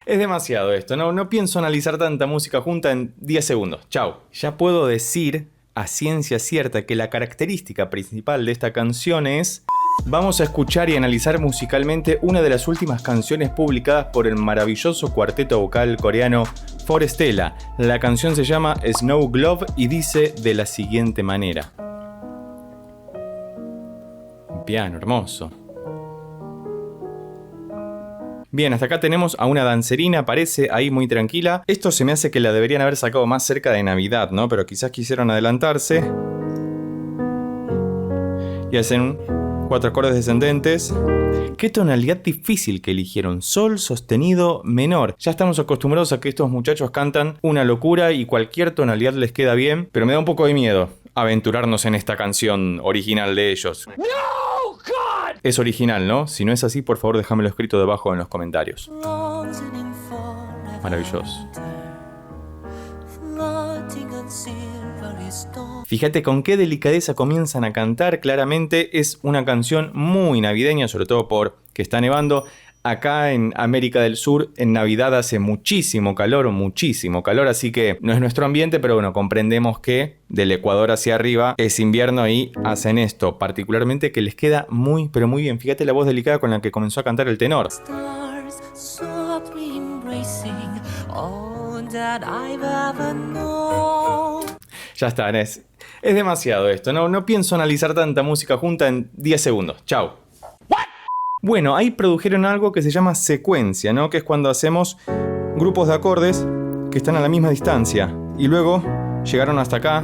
Es demasiado esto, no pienso analizar tanta música junta en 10 segundos. Chau. Ya puedo decir a ciencia cierta que la característica principal de esta canción es... Vamos a escuchar y analizar musicalmente una de las últimas canciones publicadas por el maravilloso cuarteto vocal coreano Forestella. La canción se llama Snow Globe y dice de la siguiente manera. Un piano hermoso. Bien, hasta acá tenemos a una dancerina, aparece ahí muy tranquila. Esto se me hace que la deberían haber sacado más cerca de Navidad, ¿no? Pero quizás quisieron adelantarse. Y hacen 4 acordes descendentes. Qué tonalidad difícil que eligieron. Sol sostenido menor. Ya estamos acostumbrados a que estos muchachos cantan una locura y cualquier tonalidad les queda bien. Pero me da un poco de miedo aventurarnos en esta canción original de ellos. ¡No! God. Es original, ¿no? Si no es así, por favor déjamelo escrito debajo en los comentarios. Maravilloso. Fíjate con qué delicadeza comienzan a cantar. Claramente es una canción muy navideña, sobre todo porque está nevando. Acá en América del Sur en Navidad hace muchísimo calor, así que no es nuestro ambiente, pero bueno, comprendemos que del Ecuador hacia arriba es invierno y hacen esto, particularmente que les queda muy, pero muy bien. Fíjate la voz delicada con la que comenzó a cantar el tenor. Ya está, es demasiado esto, no pienso analizar tanta música junta en 10 segundos. Chau. Bueno, ahí produjeron algo que se llama secuencia, ¿no? Que es cuando hacemos grupos de acordes que están a la misma distancia. Y luego llegaron hasta acá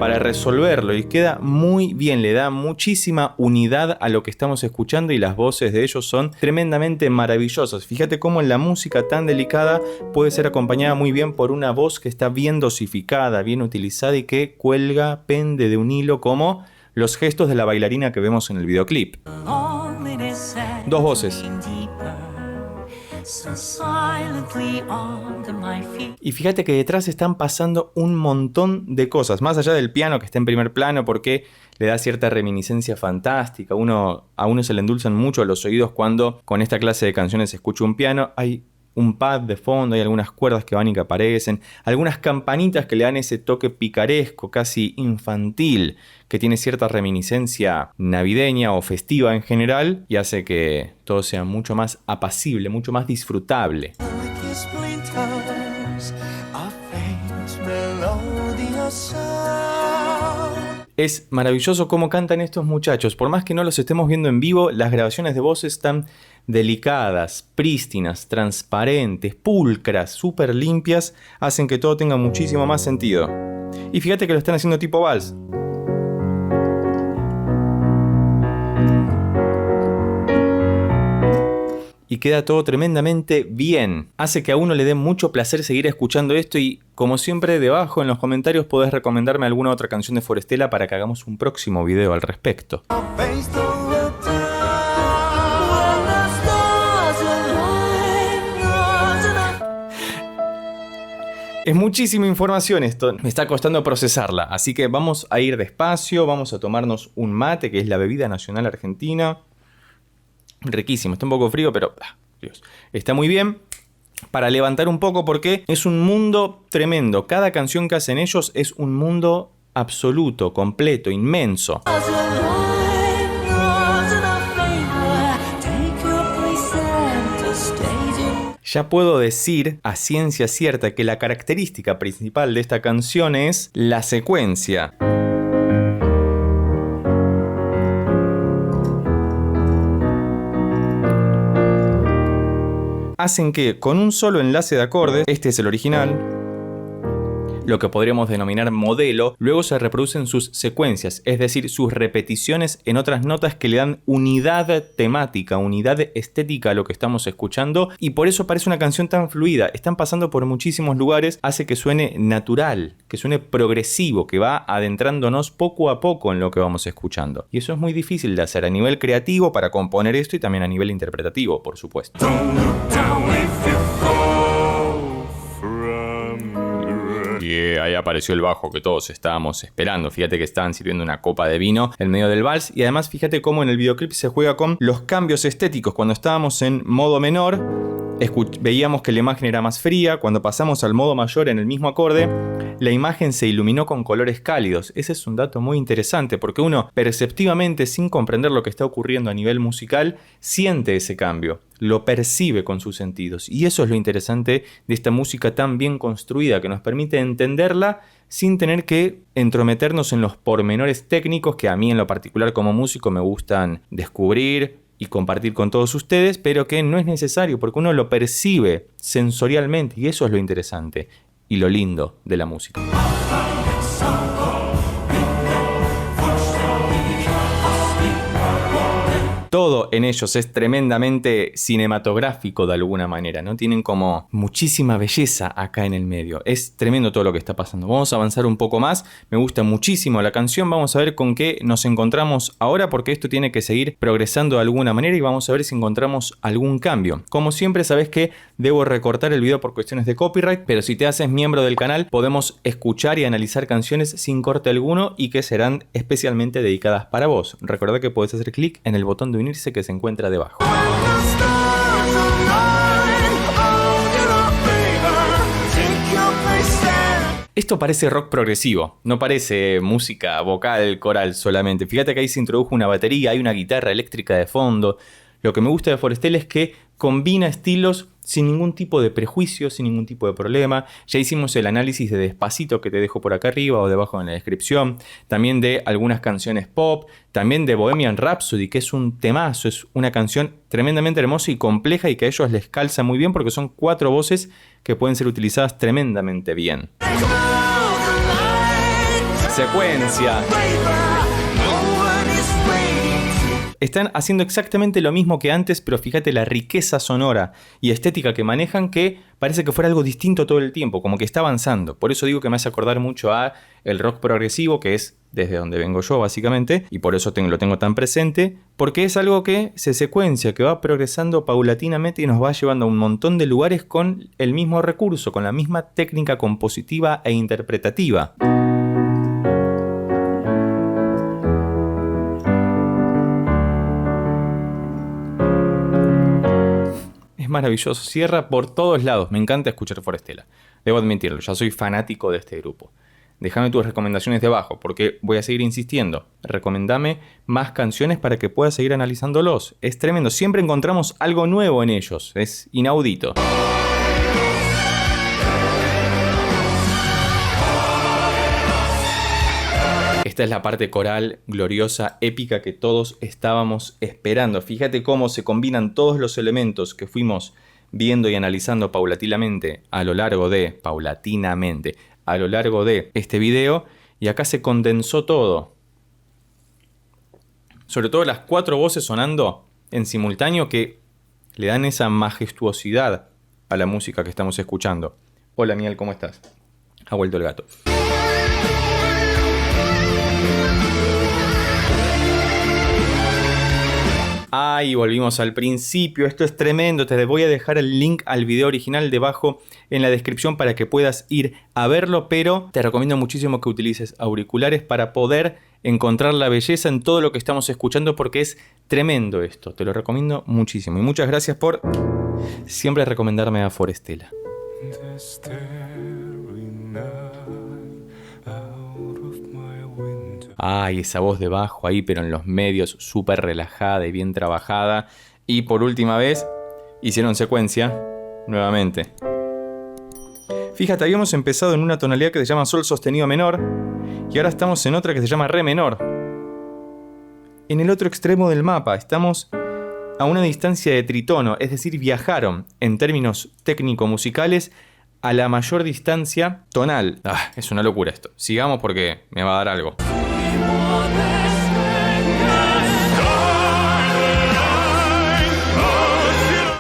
para resolverlo. Y queda muy bien, le da muchísima unidad a lo que estamos escuchando. Y las voces de ellos son tremendamente maravillosas. Fíjate cómo la música tan delicada puede ser acompañada muy bien por una voz que está bien dosificada, bien utilizada y que cuelga, pende de un hilo como... los gestos de la bailarina que vemos en el videoclip. 2 voces. Y fíjate que detrás están pasando un montón de cosas, más allá del piano que está en primer plano porque le da cierta reminiscencia fantástica. A uno se le endulzan mucho los oídos cuando con esta clase de canciones se escucha un piano. Hay un pad de fondo, hay algunas cuerdas que van y que aparecen, algunas campanitas que le dan ese toque picaresco, casi infantil, que tiene cierta reminiscencia navideña o festiva en general y hace que todo sea mucho más apacible, mucho más disfrutable. Es maravilloso cómo cantan estos muchachos. Por más que no los estemos viendo en vivo, las grabaciones de voz están delicadas, prístinas, transparentes, pulcras, súper limpias, hacen que todo tenga muchísimo más sentido. Y fíjate que lo están haciendo tipo vals. Y queda todo tremendamente bien. Hace que a uno le dé mucho placer seguir escuchando esto y, como siempre, debajo en los comentarios podés recomendarme alguna otra canción de Forestella para que hagamos un próximo video al respecto. Es muchísima información esto, me está costando procesarla, así que vamos a ir despacio, vamos a tomarnos un mate, que es la bebida nacional argentina. Riquísimo, está un poco frío, pero Dios, está muy bien para levantar un poco porque es un mundo tremendo. Cada canción que hacen ellos es un mundo absoluto, completo, inmenso. Ya puedo decir a ciencia cierta que la característica principal de esta canción es la secuencia. Hacen que con un solo enlace de acordes, este es el original, lo que podríamos denominar modelo, luego se reproducen sus secuencias, es decir, sus repeticiones en otras notas que le dan unidad temática, unidad estética a lo que estamos escuchando y por eso parece una canción tan fluida. Están pasando por muchísimos lugares, hace que suene natural, que suene progresivo, que va adentrándonos poco a poco en lo que vamos escuchando. Y eso es muy difícil de hacer a nivel creativo para componer esto y también a nivel interpretativo, por supuesto. Yeah. porque ahí apareció el bajo que todos estábamos esperando. Fíjate que estaban sirviendo una copa de vino en medio del vals. Y además fíjate cómo en el videoclip se juega con los cambios estéticos. Cuando estábamos en modo menor, veíamos que la imagen era más fría. Cuando pasamos al modo mayor en el mismo acorde, la imagen se iluminó con colores cálidos. Ese es un dato muy interesante porque uno perceptivamente, sin comprender lo que está ocurriendo a nivel musical, siente ese cambio, lo percibe con sus sentidos. Y eso es lo interesante de esta música tan bien construida, que nos permite entenderla sin tener que entrometernos en los pormenores técnicos que a mí en lo particular como músico me gustan descubrir y compartir con todos ustedes, pero que no es necesario porque uno lo percibe sensorialmente y eso es lo interesante y lo lindo de la música. Todo en ellos es tremendamente cinematográfico de alguna manera, ¿no? Tienen como muchísima belleza acá en el medio. Es tremendo todo lo que está pasando. Vamos a avanzar un poco más. Me gusta muchísimo la canción. Vamos a ver con qué nos encontramos ahora porque esto tiene que seguir progresando de alguna manera y vamos a ver si encontramos algún cambio. Como siempre, sabes que debo recortar el video por cuestiones de copyright, pero si te haces miembro del canal podemos escuchar y analizar canciones sin corte alguno y que serán especialmente dedicadas para vos. Recuerda que puedes hacer clic en el botón de unirse que se encuentra debajo. Esto parece rock progresivo, no parece música vocal, coral solamente. Fíjate que ahí se introdujo una batería, hay una guitarra eléctrica de fondo. Lo que me gusta de Forestel es que combina estilos sin ningún tipo de prejuicio, sin ningún tipo de problema. Ya hicimos el análisis de Despacito que te dejo por acá arriba o debajo en la descripción. También de algunas canciones pop. También de Bohemian Rhapsody, que es un temazo. Es una canción tremendamente hermosa y compleja y que a ellos les calza muy bien porque son 4 voces que pueden ser utilizadas tremendamente bien. Secuencia. Están haciendo exactamente lo mismo que antes, pero fíjate la riqueza sonora y estética que manejan que parece que fuera algo distinto todo el tiempo, como que está avanzando. Por eso digo que me hace acordar mucho a el rock progresivo, que es desde donde vengo yo básicamente, y por eso lo tengo tan presente, porque es algo que se secuencia, que va progresando paulatinamente y nos va llevando a un montón de lugares con el mismo recurso, con la misma técnica compositiva e interpretativa. Maravilloso, cierra por todos lados. Me encanta escuchar Forestella. Debo admitirlo, ya soy fanático de este grupo. Déjame tus recomendaciones debajo, porque voy a seguir insistiendo. Recomendame más canciones para que pueda seguir analizándolos. Es tremendo, siempre encontramos algo nuevo en ellos. Es inaudito. Esta es la parte coral, gloriosa, épica que todos estábamos esperando. Fíjate cómo se combinan todos los elementos que fuimos viendo y analizando paulatinamente a lo largo de este video. Y acá se condensó todo. Sobre todo las 4 voces sonando en simultáneo que le dan esa majestuosidad a la música que estamos escuchando. Hola Miel, ¿cómo estás? Ha vuelto el gato. Y volvimos al principio. Esto es tremendo. Te voy a dejar el link al video original debajo en la descripción para que puedas ir a verlo, pero te recomiendo muchísimo que utilices auriculares para poder encontrar la belleza en todo lo que estamos escuchando porque es tremendo esto. Te lo recomiendo muchísimo. Y muchas gracias por siempre recomendarme a Forestella. Y esa voz de bajo ahí, pero en los medios, súper relajada y bien trabajada. Y por última vez, hicieron secuencia, nuevamente. Fíjate, habíamos empezado en una tonalidad que se llama sol sostenido menor, y ahora estamos en otra que se llama re menor. En el otro extremo del mapa, estamos a una distancia de tritono, es decir, viajaron, en términos técnico-musicales, a la mayor distancia tonal. Es una locura esto. Sigamos porque me va a dar algo.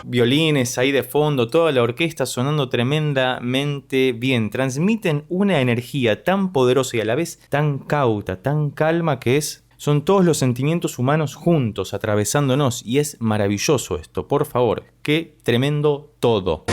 Violines ahí de fondo, toda la orquesta sonando tremendamente bien. Transmiten una energía tan poderosa y a la vez tan cauta, tan calma que son todos los sentimientos humanos juntos, atravesándonos. Y es maravilloso esto, por favor. Qué tremendo todo.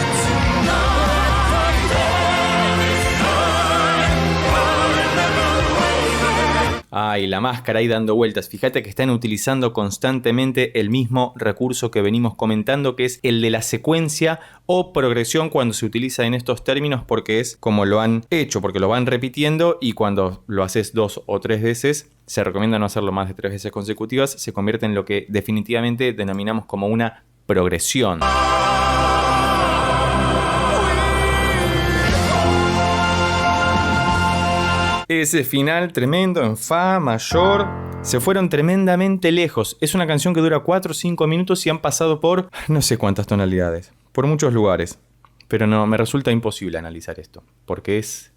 Ay, la máscara ahí dando vueltas. Fíjate que están utilizando constantemente el mismo recurso que venimos comentando, que es el de la secuencia o progresión cuando se utiliza en estos términos, porque es como lo han hecho, porque lo van repitiendo, y cuando lo haces 2 o 3 veces, se recomienda no hacerlo más de 3 veces consecutivas, se convierte en lo que definitivamente denominamos como una progresión. Ese final tremendo en fa mayor. Se fueron tremendamente lejos. Es una canción que dura 4 o 5 minutos y han pasado por no sé cuántas tonalidades, por muchos lugares. Pero no, me resulta imposible analizar esto, porque es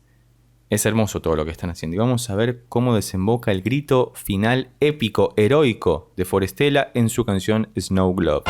hermoso todo lo que están haciendo. Y vamos a ver cómo desemboca el grito final épico, heroico de Forestella en su canción Snow Globe.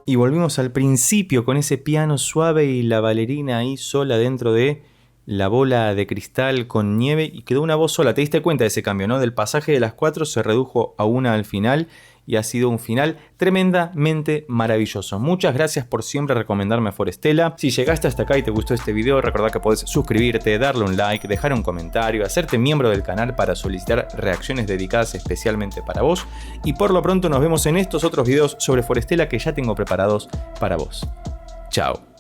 Y volvimos al principio con ese piano suave y la bailarina ahí sola dentro de la bola de cristal con nieve, y quedó una voz sola. ¿Te diste cuenta de ese cambio, no? Del pasaje de las 4 se redujo a una al final, y ha sido un final tremendamente maravilloso. Muchas gracias por siempre recomendarme a Forestella. Si llegaste hasta acá y te gustó este video, recordá que podés suscribirte, darle un like, dejar un comentario, hacerte miembro del canal para solicitar reacciones dedicadas especialmente para vos. Y por lo pronto nos vemos en estos otros videos sobre Forestella que ya tengo preparados para vos. Chao.